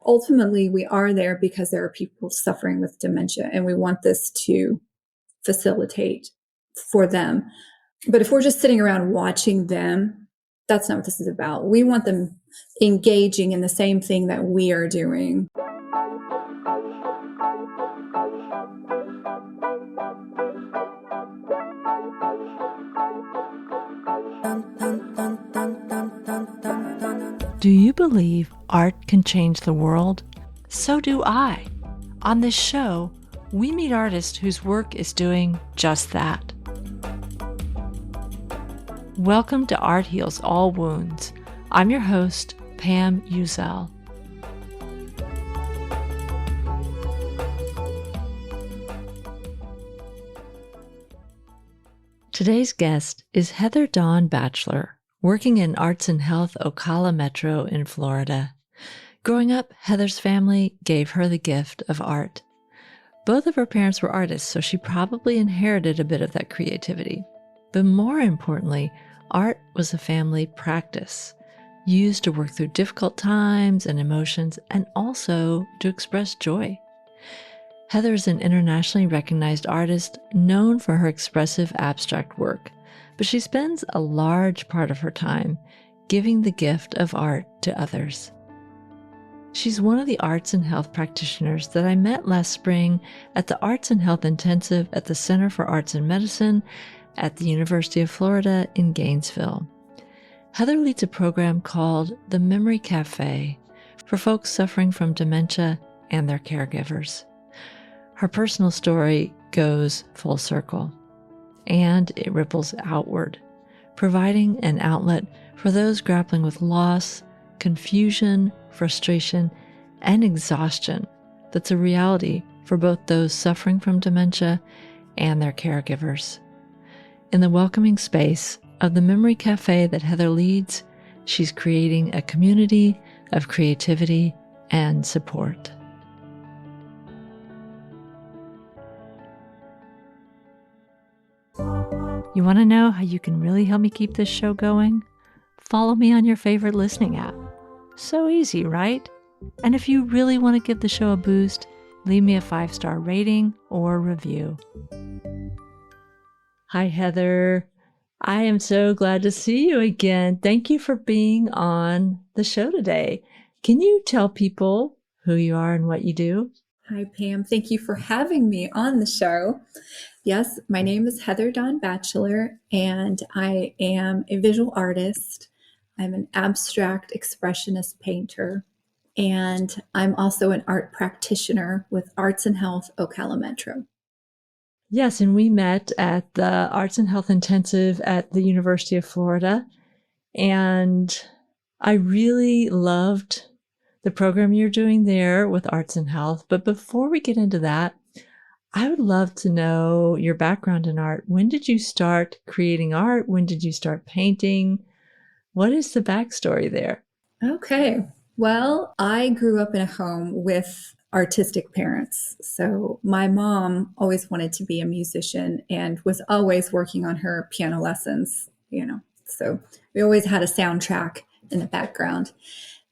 ultimately we are there because there are people suffering with dementia, and we want this to facilitate for them. But if we're just sitting around watching them, that's not what this is about. We want them engaging in the same thing that we are doing. Do you believe art can change the world? So do I. On this show, we meet artists whose work is doing just that. Welcome to Art Heals All Wounds. I'm your host, Pam Uzel. Today's guest is Heather Dawn Batchelor, working in Arts and Health Ocala Metro in Florida. Growing up, Heather's family gave her the gift of art. Both of her parents were artists, so she probably inherited a bit of that creativity. But more importantly, art was a family practice, used to work through difficult times and emotions, and also to express joy. Heather is an internationally recognized artist known for her expressive abstract work, but she spends a large part of her time giving the gift of art to others. She's one of the arts and health practitioners that I met last spring at the Arts and Health Intensive at the Center for Arts and Medicine at the University of Florida in Gainesville. Heather leads a program called the Memory Cafe for folks suffering from dementia and their caregivers. Her personal story goes full circle, and it ripples outward, providing an outlet for those grappling with loss, confusion, frustration, and exhaustion that's a reality for both those suffering from dementia and their caregivers. In the welcoming space of the Memory Cafe that Heather leads, she's creating a community of creativity and support. You want to know how you can really help me keep this show going? Follow me on your favorite listening app. So easy, right? And if you really want to give the show a boost, leave me a 5-star rating or review. Hi, Heather. I am so glad to see you again. Thank you for being on the show today. Can you tell people who you are and what you do? Hi, Pam. Thank you for having me on the show. Yes, my name is Heather Dawn Batchelor, and I am a visual artist. I'm an abstract expressionist painter, and I'm also an art practitioner with Arts and Health Ocala Metro. Yes, and we met at the Arts and Health Intensive at the University of Florida, and I really loved the program you're doing there with Arts and Health. But before we get into that, I would love to know your background in art. When did you start creating art? When did you start painting? What is the backstory there? Okay. Well, I grew up in a home with artistic parents. So my mom always wanted to be a musician and was always working on her piano lessons, So we always had a soundtrack in the background.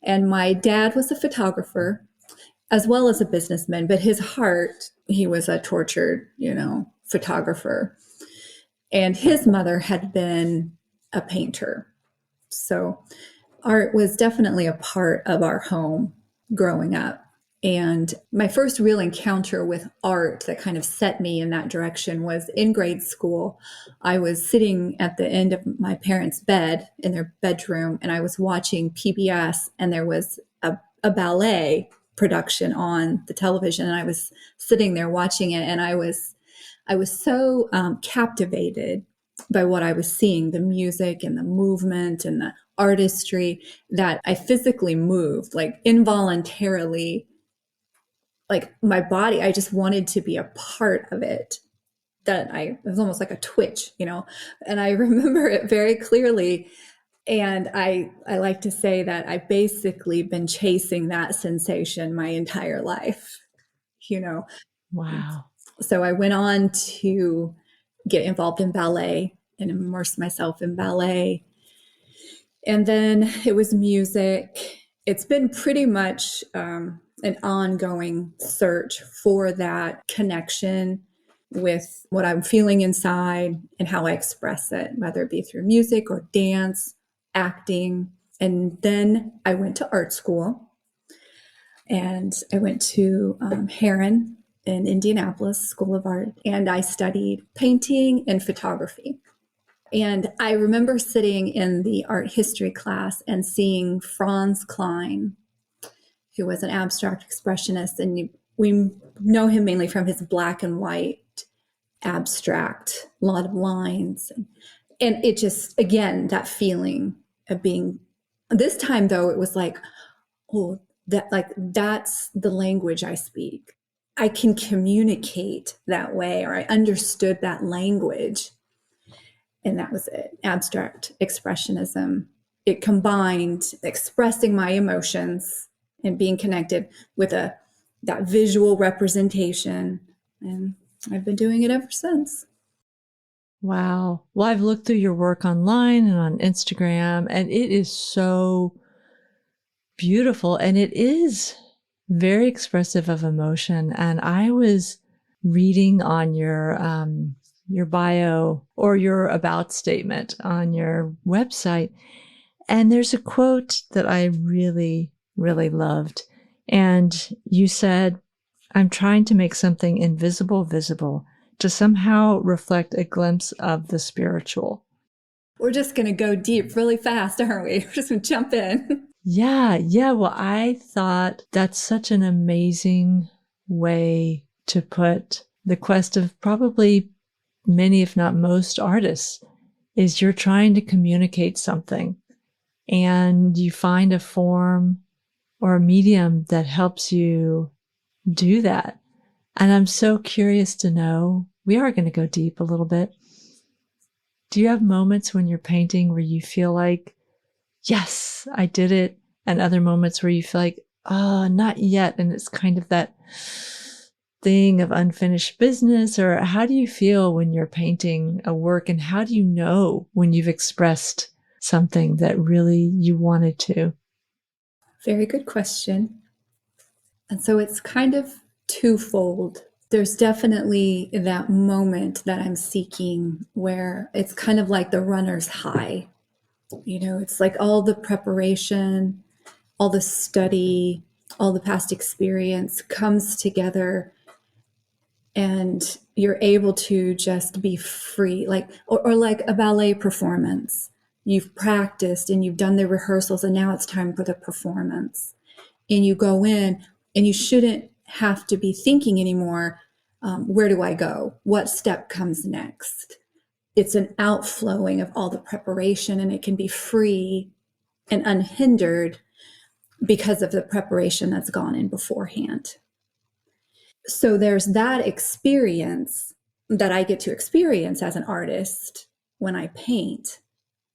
And my dad was a photographer as well as a businessman, but his heart, he was a tortured, photographer. And his mother had been a painter. So art was definitely a part of our home growing up. And my first real encounter with art that kind of set me in that direction was in grade school. I was sitting at the end of my parents' bed in their bedroom, and I was watching PBS, and there was a ballet production on the television, and I was sitting there watching it, and I was so captivated by what I was seeing, the music and the movement and the artistry, that I physically moved, like involuntarily, like my body, I just wanted to be a part of it. It was almost like a twitch, and I remember it very clearly. And I like to say that I've basically been chasing that sensation my entire life, Wow. So I went on to get involved in ballet and immerse myself in ballet. And then it was music. it's been pretty much an ongoing search for that connection with what I'm feeling inside and how I express it, whether it be through music or dance, acting. And then I went to art school, and I went to Heron in Indianapolis School of Art, and I studied painting and photography. And I remember sitting in the art history class and seeing Franz Klein, who was an abstract expressionist. And we know him mainly from his black and white abstract, a lot of lines. And it just, again, that feeling of being, this time though, it was like, oh, that's the language I speak. I can communicate that way, or I understood that language. And that was it. Abstract expressionism. It combined expressing my emotions and being connected with that visual representation. And I've been doing it ever since. Wow. Well, I've looked through your work online and on Instagram, and it is so beautiful, and it is very expressive of emotion. And I was reading on your bio or your about statement on your website, and there's a quote that I really, really loved. And you said, "I'm trying to make something invisible visible, to somehow reflect a glimpse of the spiritual." We're just going to go deep really fast, aren't we? We're just going to jump in. Yeah. Well, I thought that's such an amazing way to put the quest of probably many, if not most artists, is you're trying to communicate something, and you find a form or a medium that helps you do that. And I'm so curious to know, we are going to go deep a little bit. Do you have moments when you're painting where you feel like, yes, I did it? And other moments where you feel like, oh, not yet. And it's kind of that thing of unfinished business? Or how do you feel when you're painting a work? And how do you know when you've expressed something that really you wanted to? Very good question. And so it's kind of twofold. There's definitely that moment that I'm seeking where it's kind of like the runner's high. You know, it's like all the preparation, all the study, all the past experience comes together, and you're able to just be free, like, or like a ballet performance. You've practiced and you've done the rehearsals, and now it's time for the performance. And you go in, and you shouldn't have to be thinking anymore, where do I go? What step comes next? It's an outflowing of all the preparation, and it can be free and unhindered because of the preparation that's gone in beforehand. So there's that experience that I get to experience as an artist when I paint.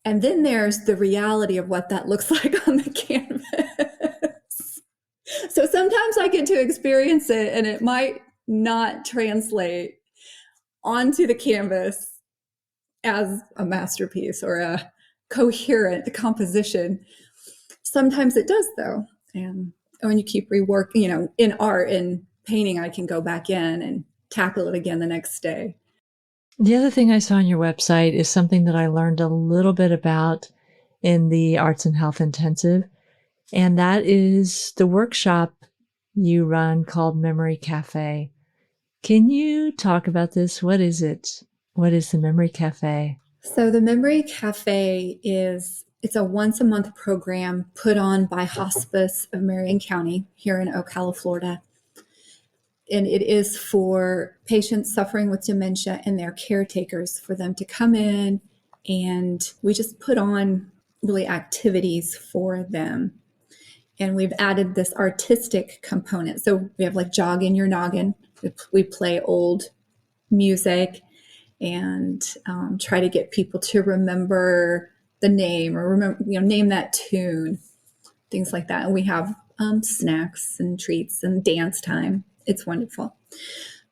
And then there's the reality of what that looks like on the canvas. So sometimes I get to experience it, and it might not translate onto the canvas as a masterpiece or a coherent composition. Sometimes it does, though. And when you keep reworking, in art and painting, I can go back in and tackle it again the next day. The other thing I saw on your website is something that I learned a little bit about in the Arts and Health Intensive, and that is the workshop you run called Memory Cafe. Can you talk about this? What is it? What is the Memory Cafe? So the Memory Cafe it's a once a month program put on by Hospice of Marion County here in Ocala, Florida. And it is for patients suffering with dementia and their caretakers, for them to come in, and we just put on really activities for them. And we've added this artistic component. So we have like Jog in Your Noggin. We play old music and try to get people to remember the name, or name that tune, things like that. And we have snacks and treats and dance time. It's wonderful.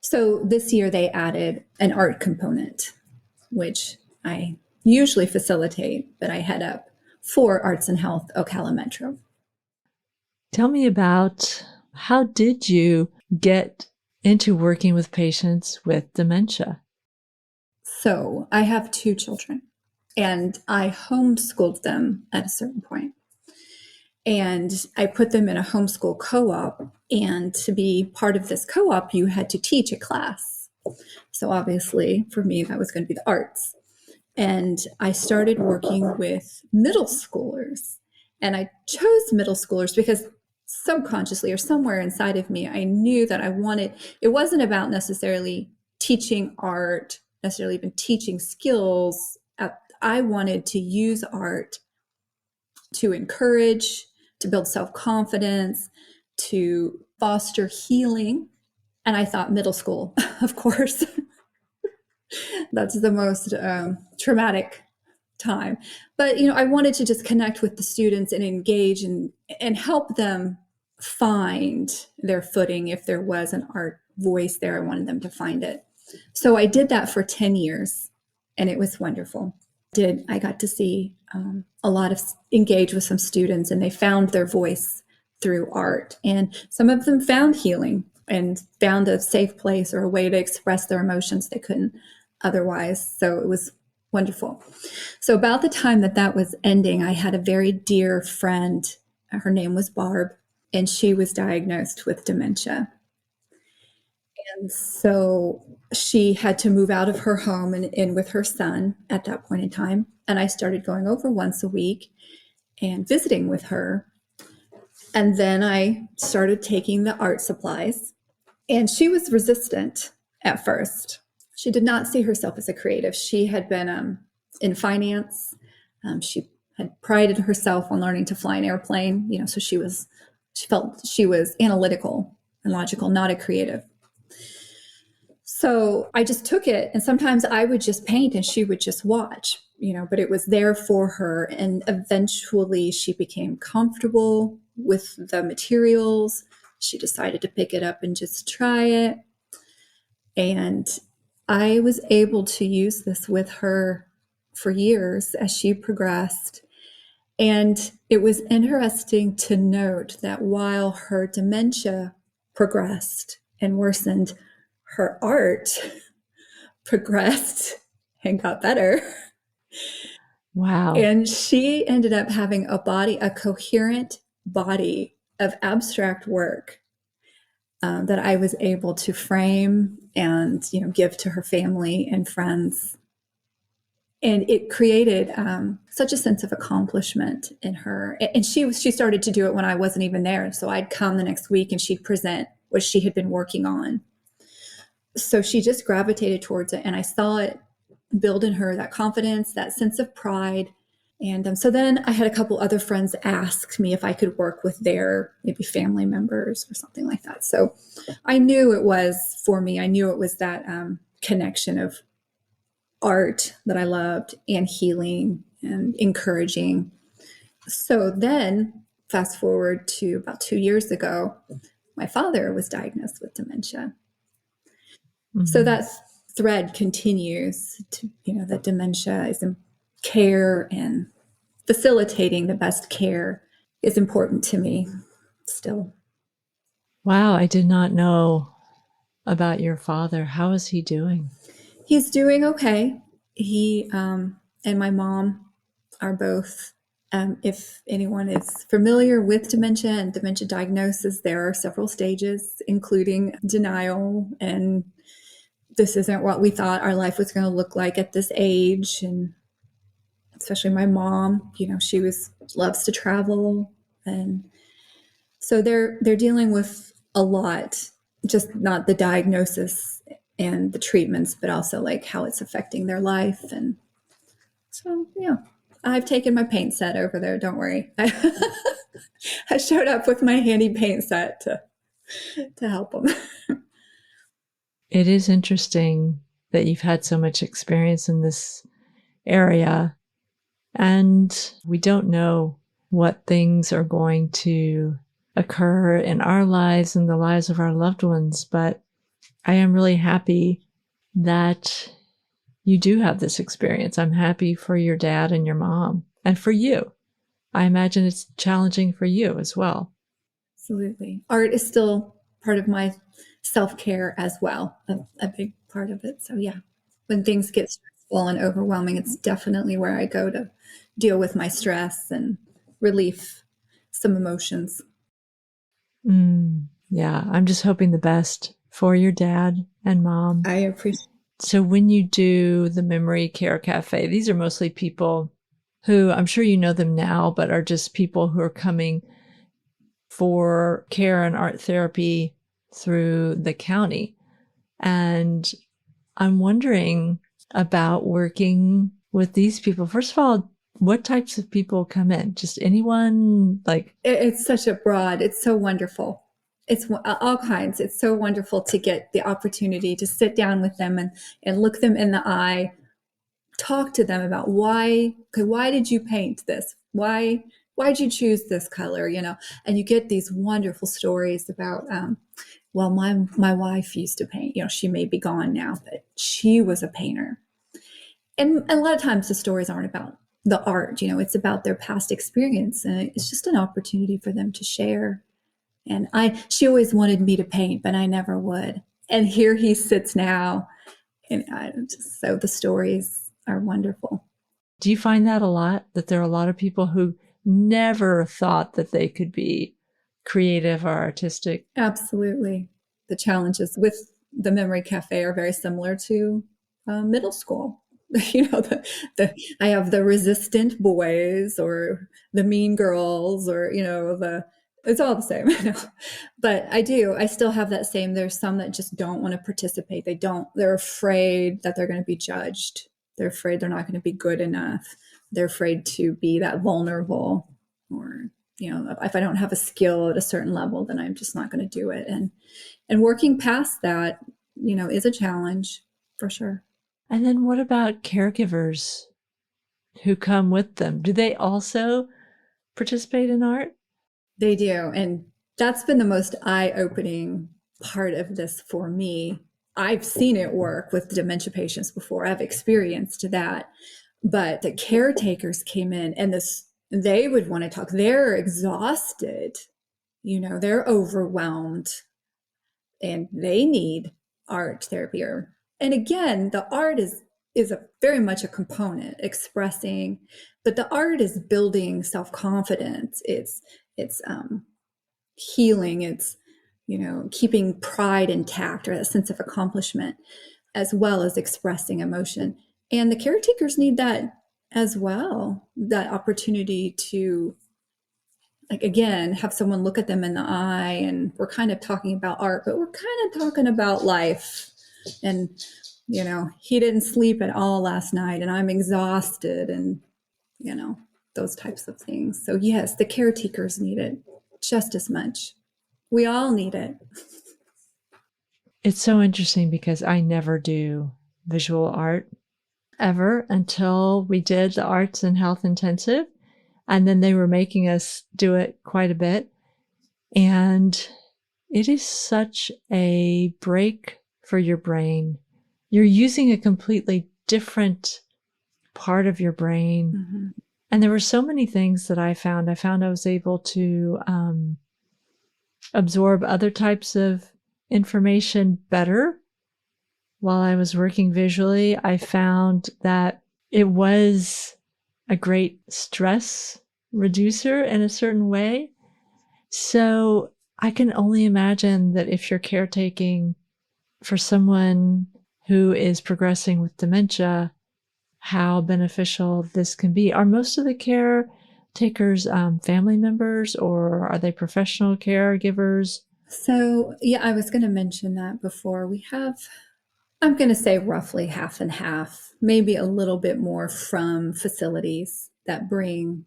So this year they added an art component, which I usually facilitate, but I head up for Arts and Health Ocala Metro. Tell me about how did you get into working with patients with dementia? So I have two children, and I homeschooled them at a certain point. And I put them in a homeschool co-op. And to be part of this co-op, you had to teach a class. So obviously, for me, that was going to be the arts. And I started working with middle schoolers. And I chose middle schoolers because subconsciously or somewhere inside of me, I knew that it wasn't about necessarily teaching art, necessarily even teaching skills. I wanted to use art to encourage, to build self-confidence, to foster healing. And I thought middle school, of course, that's the most traumatic time. But, I wanted to just connect with the students and engage and help them find their footing. If there was an art voice there, I wanted them to find it. So I did that for 10 years, and it was wonderful. I got to see engage with some students, and they found their voice through art. And some of them found healing and found a safe place or a way to express their emotions they couldn't otherwise. So it was wonderful. So about the time that was ending, I had a very dear friend. Her name was Barb, and she was diagnosed with dementia. And so she had to move out of her home and in with her son at that point in time. And I started going over once a week and visiting with her. And then I started taking the art supplies. And she was resistant at first. She did not see herself as a creative. She had been in finance. She had prided herself on learning to fly an airplane. So she felt she was analytical and logical, not a creative. So I just took it, and sometimes I would just paint and she would just watch, but it was there for her. And eventually she became comfortable with the materials. She decided to pick it up and just try it. And I was able to use this with her for years as she progressed. And it was interesting to note that while her dementia progressed and worsened, her art progressed and got better. Wow. And she ended up having a coherent body of abstract work that I was able to frame and, give to her family and friends. And it created such a sense of accomplishment in her. And she started to do it when I wasn't even there. So I'd come the next week and she'd present what she had been working on. So she just gravitated towards it, and I saw it build in her that confidence, that sense of pride. And so then I had a couple other friends ask me if I could work with their maybe family members or something like that. So I knew it was for me. I knew it was that connection of art that I loved and healing and encouraging. So then fast forward to about 2 years ago, my father was diagnosed with dementia. Mm-hmm. So that thread continues to, that dementia is in care, and facilitating the best care is important to me still. Wow, I did not know about your father. How is he doing? He's doing okay. He and my mom are both, if anyone is familiar with dementia and dementia diagnosis, there are several stages, including denial and this isn't what we thought our life was going to look like at this age. And especially my mom, she loves to travel. And so they're dealing with a lot, just not the diagnosis and the treatments, but also like how it's affecting their life. And so, I've taken my paint set over there. Don't worry. I showed up with my handy paint set to help them. It is interesting that you've had so much experience in this area, and we don't know what things are going to occur in our lives and the lives of our loved ones, but I am really happy that you do have this experience. I'm happy for your dad and your mom and for you. I imagine it's challenging for you as well. Absolutely. Art is still part of my self-care as well, a big part of it. So yeah, when things get stressful and overwhelming, it's definitely where I go to deal with my stress and relieve some emotions. Yeah, I'm just hoping the best for your dad and mom. I appreciate. So when you do the Memory Care Cafe, these are mostly people who, I'm sure you know them now, but are just people who are coming for care and art therapy through the county. And I'm wondering about working with these people. First of all, what types of people come in? Just anyone? Like, It's such a broad, it's so wonderful. It's all kinds. It's so wonderful to get the opportunity to sit down with them and look them in the eye, talk to them about why did you paint this? Why'd you choose this color? And you get these wonderful stories about, well, my wife used to paint. She may be gone now, but she was a painter. And a lot of times the stories aren't about the art. It's about their past experience, and it's just an opportunity for them to share. And she always wanted me to paint, but I never would. And here he sits now, and so the stories are wonderful. do you find that a lot? That there are a lot of people who never thought that they could be creative or artistic? Absolutely. The challenges with the Memory Cafe are very similar to middle school. I have the resistant boys or the mean girls, or it's all the same. But I still have that same. There's some that just don't want to participate. They're afraid that they're going to be judged. They're afraid they're not going to be good enough. They're afraid to be that vulnerable, or if I don't have a skill at a certain level, then I'm just not going to do it. And working past that, is a challenge for sure. And then what about caregivers who come with them? Do they also participate in art? They do. And that's been the most eye-opening part of this for me. I've seen it work with dementia patients before. I've experienced that. But the caretakers came in, and they would want to talk. They're exhausted. They're overwhelmed, and they need art therapy. And again, the art is very much a component, expressing, but the art is building self-confidence. It's healing. It's keeping pride intact, or a sense of accomplishment, as well as expressing emotion. And the caretakers need that as well, that opportunity to, like, again, have someone look at them in the eye. And we're kind of talking about art, but we're kind of talking about life. And he didn't sleep at all last night, and I'm exhausted, and those types of things. So yes, the caretakers need it just as much. We all need it. It's so interesting because I never do visual art ever until we did the arts and health intensive. And then they were making us do it quite a bit. And it is such a break for your brain. You're using a completely different part of your brain. Mm-hmm. And there were so many things that I found. I was able to absorb other types of information better while I was working visually. I found that it was a great stress reducer in a certain way. So I can only imagine that if you're caretaking for someone who is progressing with dementia, how beneficial this can be. Are most of the caretakers family members, or are they professional caregivers? So, yeah, I was going to mention that before. We have, I'm going to say roughly half and half, maybe a little bit more from facilities that bring,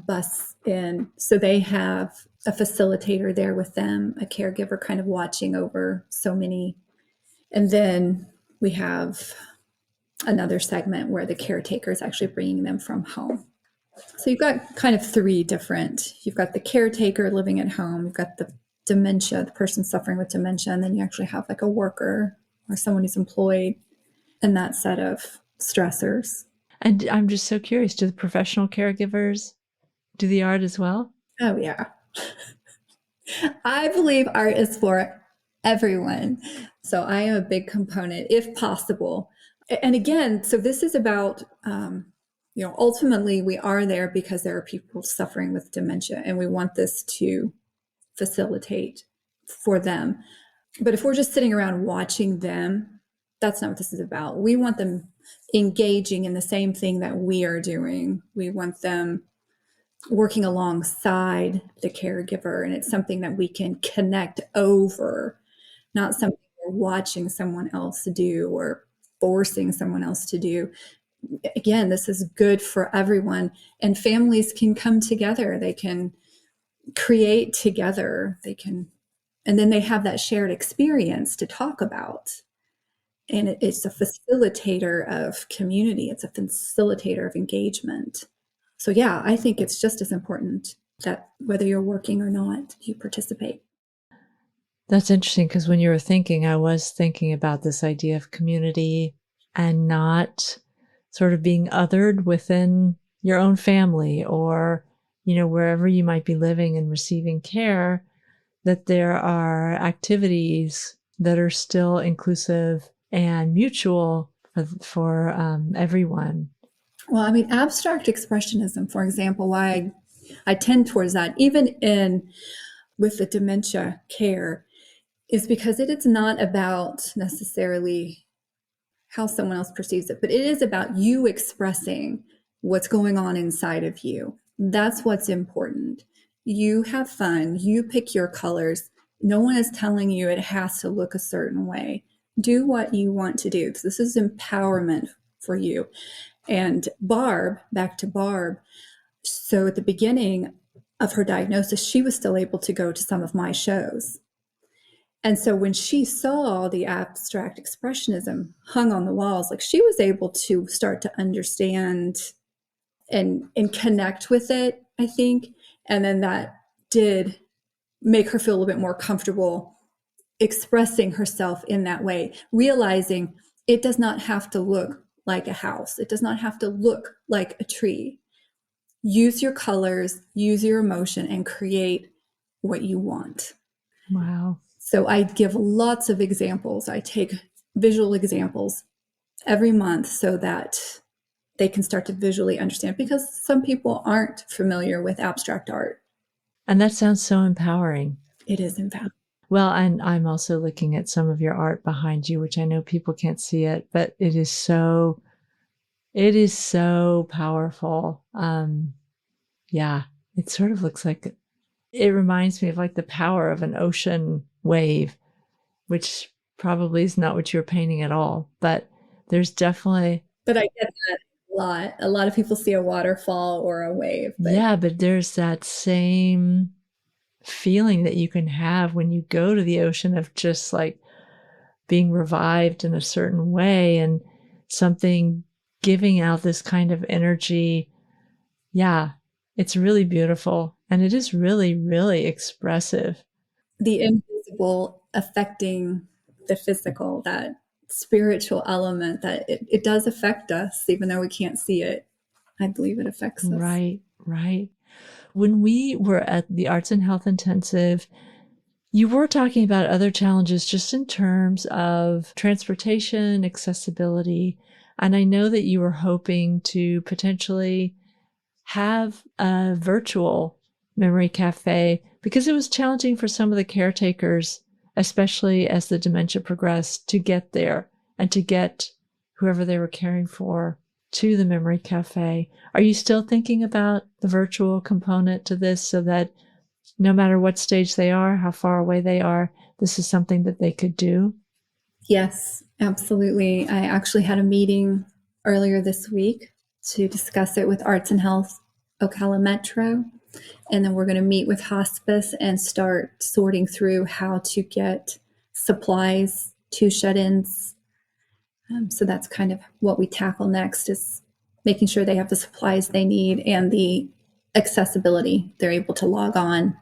bus in. So they have a facilitator there with them, a caregiver kind of watching over so many. And then we have another segment where the caretaker is actually bringing them from home. So you've got kind of you've got the caretaker living at home, you've got the dementia, the person suffering with dementia, and then you actually have like a worker or someone who's employed in that set of stressors. And I'm just so curious, do the professional caregivers do the art as well? Oh, yeah. I believe art is for everyone. So I am a big component, if possible. And again, so this is about, ultimately we are there because there are people suffering with dementia, and we want this to facilitate for them. But if we're just sitting around watching them, that's not what this is about. We want them engaging in the same thing that we are doing. We want them working alongside the caregiver, and it's something that we can connect over, not something we're watching someone else do or forcing someone else to do. Again, this is good for everyone, and families can come together. They can create together. And then they have that shared experience to talk about. And it's a facilitator of community. It's a facilitator of engagement. So yeah, I think it's just as important that whether you're working or not, you participate. That's interesting, because when you were thinking, I was thinking about this idea of community and not sort of being othered within your own family or, wherever you might be living and receiving care, that there are activities that are still inclusive and mutual for everyone. Well, I mean, abstract expressionism, for example, why I tend towards that, even with the dementia care, is because it is not about necessarily how someone else perceives it, but it is about you expressing what's going on inside of you. That's what's important. You have fun, you pick your colors. No one is telling you it has to look a certain way. Do what you want to do. This is empowerment for you. And Barb, back to Barb, so at the beginning of her diagnosis, she was still able to go to some of my shows. And so when she saw the abstract expressionism hung on the walls, like, she was able to start to understand and connect with it, I think. And then that did make her feel a little bit more comfortable expressing herself in that way, realizing it does not have to look like a house. It does not have to look like a tree. Use your colors, use your emotion, and create what you want. Wow. So I give lots of examples. I take visual examples every month so that they can start to visually understand, because some people aren't familiar with abstract art. And that sounds so empowering. It is empowering. Well, and I'm also looking at some of your art behind you, which I know people can't see it, but it is so powerful. Yeah, it sort of looks like, it reminds me of like the power of an ocean wave, which probably is not what you're painting at all, but there's definitely. But I get that a lot. A lot of people see a waterfall or a wave. Yeah, but there's that same feeling that you can have when you go to the ocean of just like being revived in a certain way and something giving out this kind of energy. Yeah, it's really beautiful. And it is really, really expressive. The invisible affecting the physical, that spiritual element, that it does affect us, even though we can't see it. I believe it affects us. Right, right. When we were at the Arts and Health Intensive, you were talking about other challenges just in terms of transportation, accessibility. And I know that you were hoping to potentially have a virtual memory cafe because it was challenging for some of the caretakers, especially as the dementia progressed, to get there and to get whoever they were caring for to the memory cafe. Are you still thinking about the virtual component to this so that no matter what stage they are, how far away they are, this is something that they could do? Yes, absolutely. I actually had a meeting earlier this week to discuss it with Arts and Health Ocala Metro. And then we're going to meet with hospice and start sorting through how to get supplies to shut-ins. So that's kind of what we tackle next, is making sure they have the supplies they need and the accessibility. They're able to log on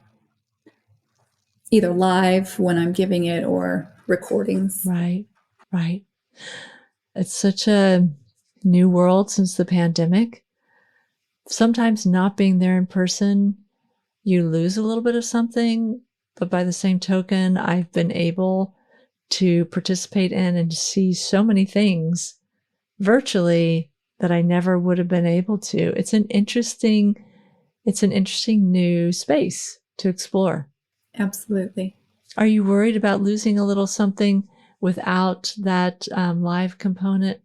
either live when I'm giving it or recordings. Right, right. It's such a new world since the pandemic. Sometimes not being there in person, you lose a little bit of something, but by the same token, I've been able to participate in and see so many things virtually that I never would have been able to. It's an interesting new space to explore. Absolutely. Are you worried about losing a little something without that live component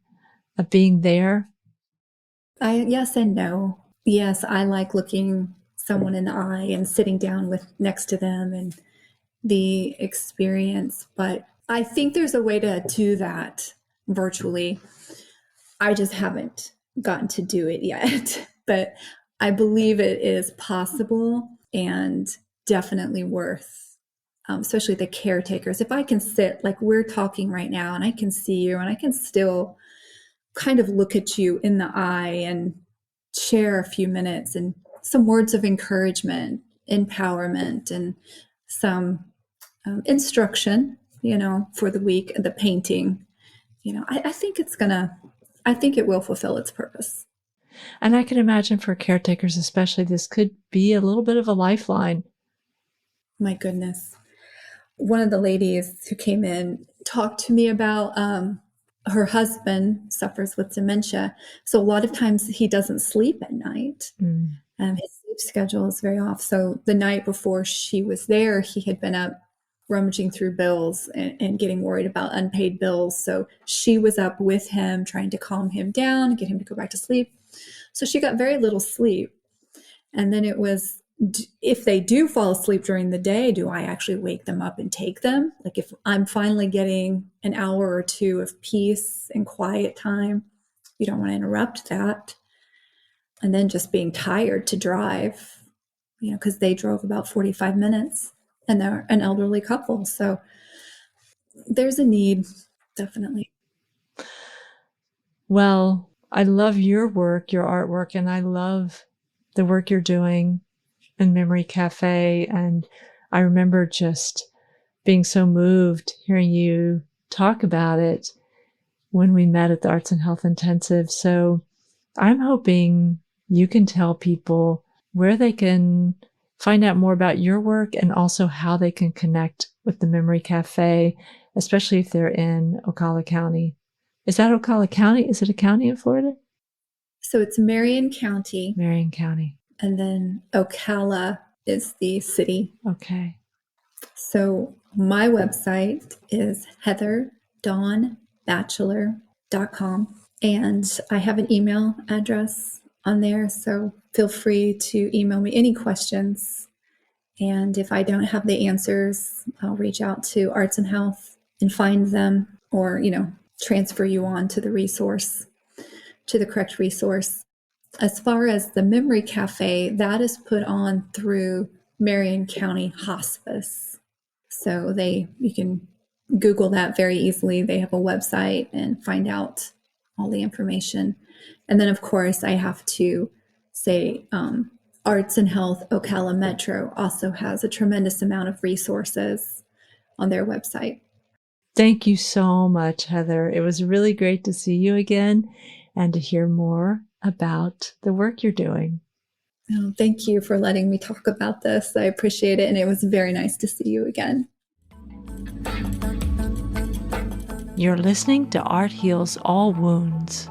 of being there? Yes and no. Yes, I like looking someone in the eye and sitting down next to them and the experience, but I think there's a way to do that virtually. I just haven't gotten to do it yet, but I believe it is possible and definitely worth, especially the caretakers. If I can sit like we're talking right now and I can see you and I can still kind of look at you in the eye and share a few minutes and some words of encouragement, empowerment, and some instruction, for the week, the painting, I think it will fulfill its purpose. And I can imagine for caretakers, especially, this could be a little bit of a lifeline. My goodness. One of the ladies who came in talked to me about her husband suffers with dementia. So a lot of times he doesn't sleep at night. His sleep schedule is very off. So the night before she was there, he had been up rummaging through bills and getting worried about unpaid bills. So she was up with him, trying to calm him down, get him to go back to sleep. So she got very little sleep. And then it was, if they do fall asleep during the day, do I actually wake them up and take them? Like if I'm finally getting an hour or two of peace and quiet time, you don't want to interrupt that. And then just being tired to drive, because they drove about 45 minutes and they're an elderly couple. So there's a need, definitely. Well, I love your work, your artwork, and I love the work you're doing in Memory Cafe. And I remember just being so moved hearing you talk about it when we met at the Arts and Health Intensive. So I'm hoping you can tell people where they can find out more about your work and also how they can connect with the Memory Cafe, especially if they're in Ocala County. Is that Ocala County? Is it a county in Florida? So it's Marion County. Marion County. And then Ocala is the city. Okay. So my website is heatherdawnbatchelor.com. And I have an email address on there. So feel free to email me any questions. And if I don't have the answers, I'll reach out to Arts and Health and find them, or, transfer you on to the resource, to the correct resource. As far as the Memory Cafe, that is put on through Marion County Hospice. So you can Google that very easily. They have a website and find out all the information. And then, of course, I have to say Arts and Health Ocala Metro also has a tremendous amount of resources on their website. Thank you so much, Heather. It was really great to see you again and to hear more about the work you're doing. Oh, thank you for letting me talk about this. I appreciate it. And it was very nice to see you again. You're listening to Art Heals All Wounds.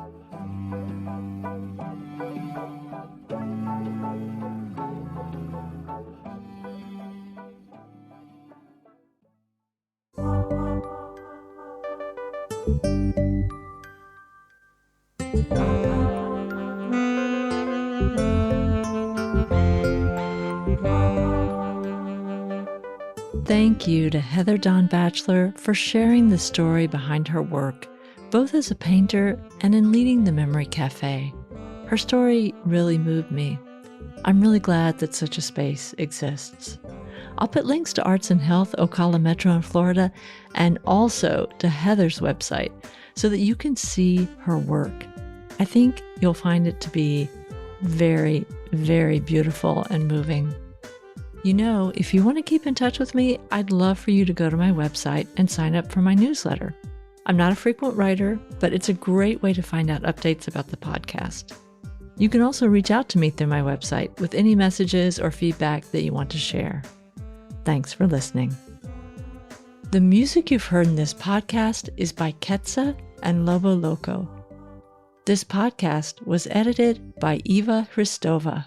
Thank you to Heather Dawn Batchelor for sharing the story behind her work, both as a painter and in leading the Memory Cafe. Her story really moved me. I'm really glad that such a space exists. I'll put links to Arts and Health Ocala Metro in Florida and also to Heather's website so that you can see her work. I think you'll find it to be very, very beautiful and moving. If you want to keep in touch with me, I'd love for you to go to my website and sign up for my newsletter. I'm not a frequent writer, but it's a great way to find out updates about the podcast. You can also reach out to me through my website with any messages or feedback that you want to share. Thanks for listening. The music you've heard in this podcast is by Ketsa and Lobo Loco. This podcast was edited by Eva Hristova.